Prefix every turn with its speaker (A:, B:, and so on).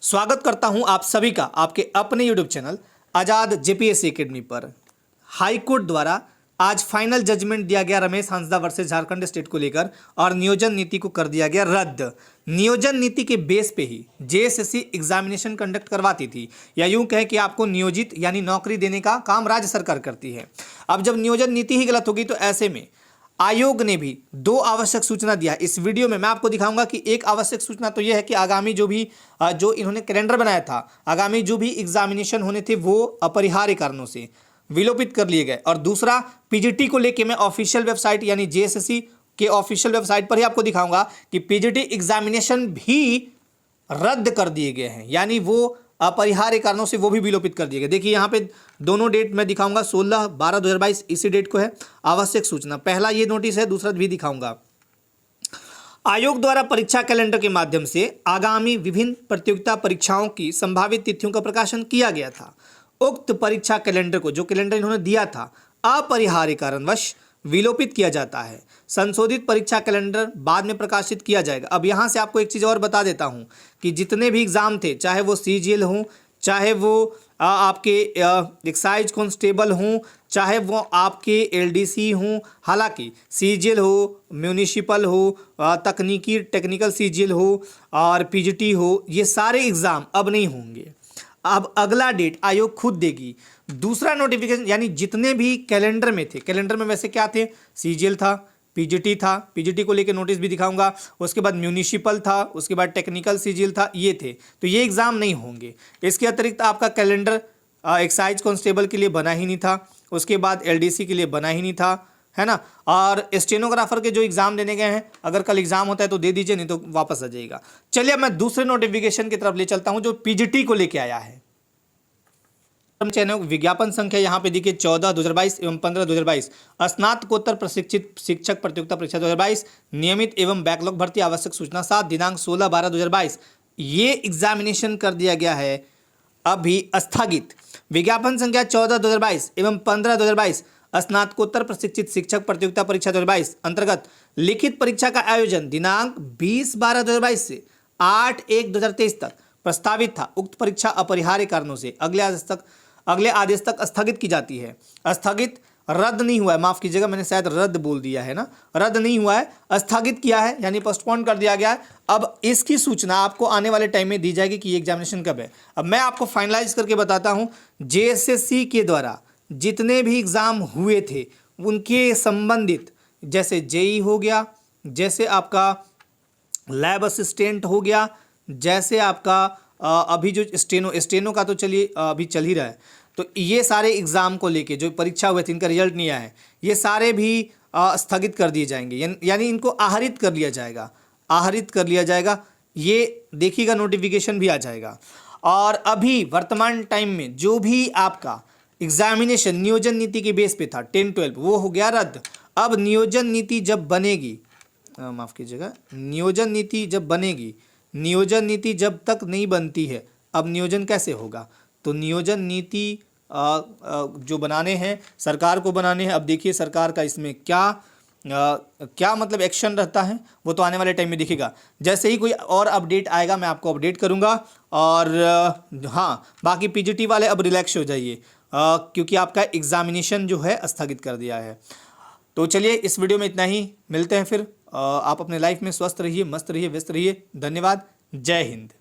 A: स्वागत करता हूं आप सभी का आपके अपने यूट्यूब चैनल आजाद जेपीएससी एकेडमी पर। हाई कोर्ट द्वारा आज फाइनल जजमेंट दिया गया रमेश हांसदा वर्सेस झारखंड स्टेट को लेकर और नियोजन नीति को कर दिया गया रद्द। नियोजन नीति के बेस पे ही जेएसएससी एग्जामिनेशन कंडक्ट करवाती थी, या यूं कहें कि आपको नियोजित यानी नौकरी देने का काम राज्य सरकार करती है। अब जब नियोजन नीति ही गलत होगी तो ऐसे में आयोग ने भी दो आवश्यक सूचना दिया। इस वीडियो में मैं आपको दिखाऊंगा कि एक आवश्यक सूचना तो यह है कि आगामी जो इन्होंने कैलेंडर बनाया था, आगामी जो भी एग्जामिनेशन होने थे वो अपरिहार्य कारणों से विलोपित कर लिए गए। और दूसरा, पीजीटी को लेके मैं ऑफिशियल वेबसाइट यानी जेएसएससी के ऑफिशियल वेबसाइट पर ही आपको दिखाऊंगा कि पीजीटी एग्जामिनेशन भी रद्द कर दिए गए हैं, यानी वो अपरिहार्य कारणों से वो भी विलोपित कर दिए गए। देखिए यहाँ पे दोनों डेट मैं दिखाऊंगा, 16/12/2022 इसी डेट को है आवश्यक सूचना। पहला ये नोटिस है, दूसरा भी दिखाऊंगा। आयोग द्वारा परीक्षा कैलेंडर के माध्यम से आगामी विभिन्न प्रतियोगिता परीक्षाओं की संभावित तिथियों का प्रकाशन किया गया था। उक्त परीक्षा कैलेंडर को, जो कैलेंडर इन्होंने दिया था, अपरिहार्य कारणवश विलोपित किया जाता है। संशोधित परीक्षा कैलेंडर बाद में प्रकाशित किया जाएगा। अब यहाँ से आपको एक चीज़ और बता देता हूँ कि जितने भी एग्ज़ाम थे, चाहे वो सीजीएल हों, चाहे वो आपके एक्साइज कांस्टेबल हों, चाहे वो आपके एलडीसी हों, हालांकि सीजीएल हो, म्यूनिसिपल हो, तकनीकी टेक्निकल सीजीएल हो और पीजीटी हो, ये सारे एग्ज़ाम अब नहीं होंगे। अब अगला डेट आयोग खुद देगी। दूसरा नोटिफिकेशन, यानी जितने भी कैलेंडर में थे, कैलेंडर में वैसे क्या थे, सीजीएल था, पीजीटी था, पीजीटी को लेकर नोटिस भी दिखाऊंगा, उसके बाद म्यूनिसिपल था, उसके बाद टेक्निकल सीजीएल था, ये थे, तो ये एग्ज़ाम नहीं होंगे। इसके अतिरिक्त आपका कैलेंडर एक्साइज कांस्टेबल के लिए बना ही नहीं था, उसके बाद एलडीसी के लिए बना ही नहीं था, है ना। और स्टेनोग्राफर के जो एग्ज़ाम देने गए हैं, अगर कल एग्ज़ाम होता है तो दे दीजिए, नहीं तो वापस आ जाइएगा। चलिए मैं दूसरे नोटिफिकेशन की तरफ ले चलता हूं जो पीजीटी को लेके आया है। चयन विज्ञापन संख्या यहाँ पे देखिए 14/2022 एवं 15/2022 स्नातकोत्तर प्रशिक्षित शिक्षक प्रतियोगिता परीक्षा 2022 नियमित एवं बैकलॉग भर्ती आवश्यक सूचना 7 दिनांक 16/12/2022 ये एग्जामिनेशन कर दिया गया है अभी स्थगित। विज्ञापन संख्या 14/2022 एवं 15/2022 स्नातकोत्तर प्रशिक्षित शिक्षक प्रतियोगिता परीक्षा 2022 अंतर्गत लिखित परीक्षा का आयोजन दिनांक 20/12/2022 से 8/1/2023 तक प्रस्तावित था। उक्त परीक्षा अपरिहार्य कारणों से अगले आदेश तक स्थगित की जाती है। स्थगित, रद्द नहीं हुआ है, माफ कीजिएगा मैंने शायद रद्द बोल दिया है ना, रद्द नहीं हुआ है, स्थगित किया है, यानी पोस्टपोन कर दिया गया है। अब इसकी सूचना आपको आने वाले टाइम में दी जाएगी कि ये एग्जामिनेशन कब है। अब मैं आपको फाइनलाइज करके बताता हूँ, जेएसएससी के द्वारा जितने भी एग्ज़ाम हुए थे उनके संबंधित, जैसे जेई हो गया, जैसे आपका लैब असिस्टेंट हो गया, जैसे आपका अभी जो स्टेनो का तो चलिए अभी चल ही रहा है, तो ये सारे एग्ज़ाम को लेके जो परीक्षा हुए थे इनका रिजल्ट नहीं आया है, ये सारे भी स्थगित कर दिए जाएंगे, यानी इनको आहरित कर लिया जाएगा, आहरित कर लिया जाएगा। ये देखिएगा नोटिफिकेशन भी आ जाएगा। और अभी वर्तमान टाइम में जो भी आपका एग्जामिनेशन नियोजन नीति के बेस पे था 10-12 वो हो गया रद्द। अब नियोजन नीति जब बनेगी, माफ़ कीजिएगा, नियोजन नीति जब बनेगी, नियोजन नीति जब तक नहीं बनती है, अब नियोजन कैसे होगा। तो नियोजन नीति जो बनाने हैं सरकार को बनाने हैं। अब देखिए सरकार का इसमें क्या मतलब एक्शन रहता है वो तो आने वाले टाइम में दिखेगा। जैसे ही कोई और अपडेट आएगा मैं आपको अपडेट करूंगा। और हाँ, बाकी पीजीटी वाले अब रिलैक्स हो जाइए क्योंकि आपका एग्जामिनेशन जो है स्थगित कर दिया है। तो चलिए इस वीडियो में इतना ही, मिलते हैं फिर। आप अपने लाइफ में स्वस्थ रहिए, मस्त रहिए, व्यस्त रहिए। धन्यवाद, जय हिंद।